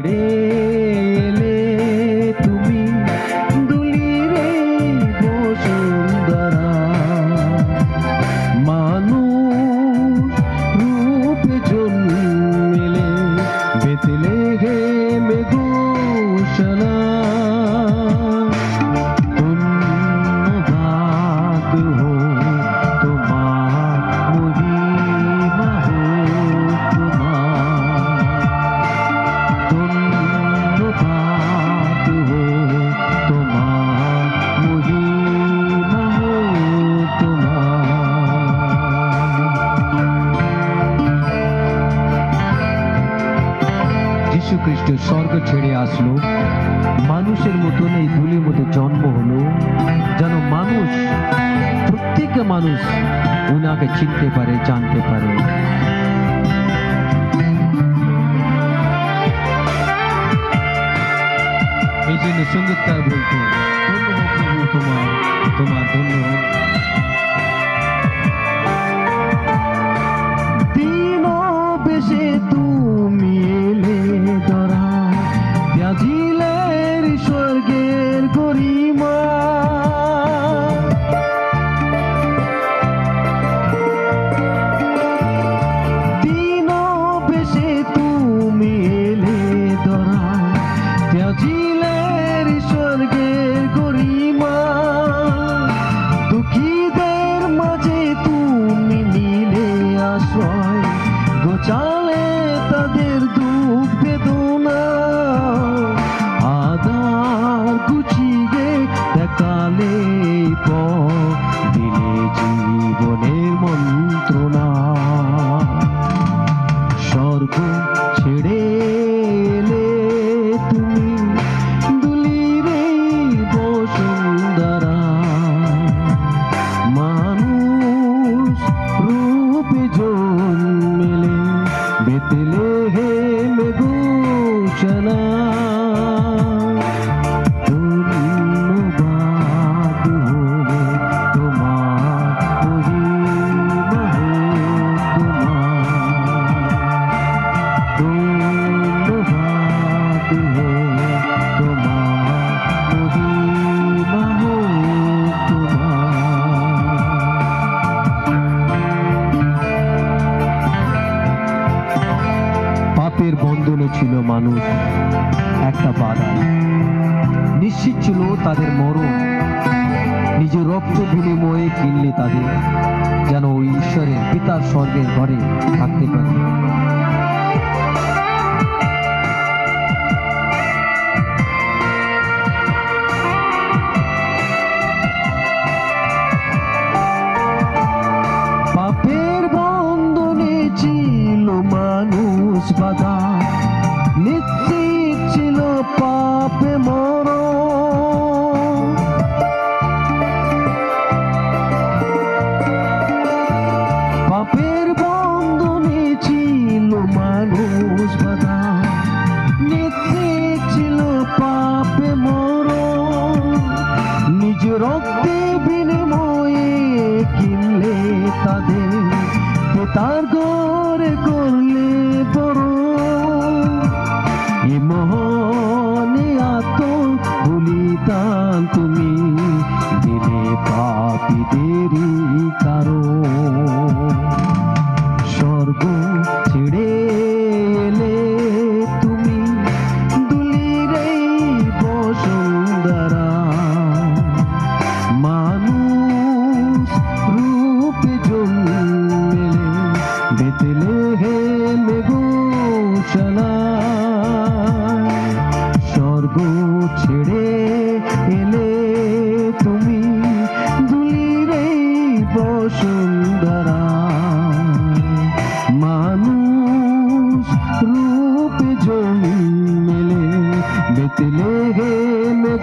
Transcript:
ছেড়ে এলে তুমি দুলিরে বসুন্ধরা, মানুষ রূপে জন্মেলে বেথলেহেমে ঘোষণা। ধন্যবাদ হো তোমার, মহিমা হো তোমার, ধন্যবাদ হো তোমার, মহিমা হো তোমার। যীশু খ্রিস্ট স্বর্গ ছেড়ে আসলো, মানুষের মতন এই ধুলির মতো জন্ম হলো, যেন মানুষ, প্রত্যেকটা মানুষ উনাকে চিনতে পারে, জানতে পারে। এই জন্য সঙ্গীতকার বলতো, ধন্য হোক প্রভু তোমার, তোমার ধন্য হোক। দিনো বেশে তুমি এলে ধরা, ত্যাজিলের স্বর্গের গরিমা। দিনো বেশে তুমি এলে ধরা, ত্যাজিলের স্বর্গের গরিমা। দুঃখীদের মাঝে তুমি নিলে আশ্রয়, গোচালে তাদের দুঃখ বেদনা। আধার গুছিয়ে দেখালে পথ, দিলে জীবনের মন্ত্রণা। স্বর্গ ছেড়ে এলে তুমি দুলিরে বসুন্ধরা, মানুষ রূপে জন্মেলে বেথলেহেমে ঘোষণা। ধন্যবাদ হো তোমার, মহিমা হো তোমার, ধন্যবাদ হো তোমার, মহিমা হো তোমার। পাপের বন্ধনে ছিল মানুষ, একটা বাধা, নিশ্চিত ছিল তাদের মরণ। নিজের রক্ত বিনিময়ে কিনলে তাদের, যেন ওই ঈশ্বরের পিতার স্বর্গের ঘরে থাকতে পারে। পাপের বন্ধনে ছিল মানুষ বাধা, নিশ্চিত ছিল পাপে মরণ। পাপের বন্ধনে ছিল মানুষ বাধা, নিশ্চিত ছিল পাপে মরণ। নিজ রক্তে বিনিময়ে কিনলে তাদের, তার ঘরে করলে বড়। এ মহনে আত বলিদান তুমি দিলে পাপীদেরই কারণ। স্বর্গ ছেড়ে এলে তুমি দুলিরে বসুন্ধরা, মানুষ রূপে জন্মেলে বেথলেহেমে ঘোষণা। স্বর্গ ছেড়ে এলে তুমি দুলিরে বসুন্ধরা, মানুষ রূপে জন্মেলে বেথলেহেমে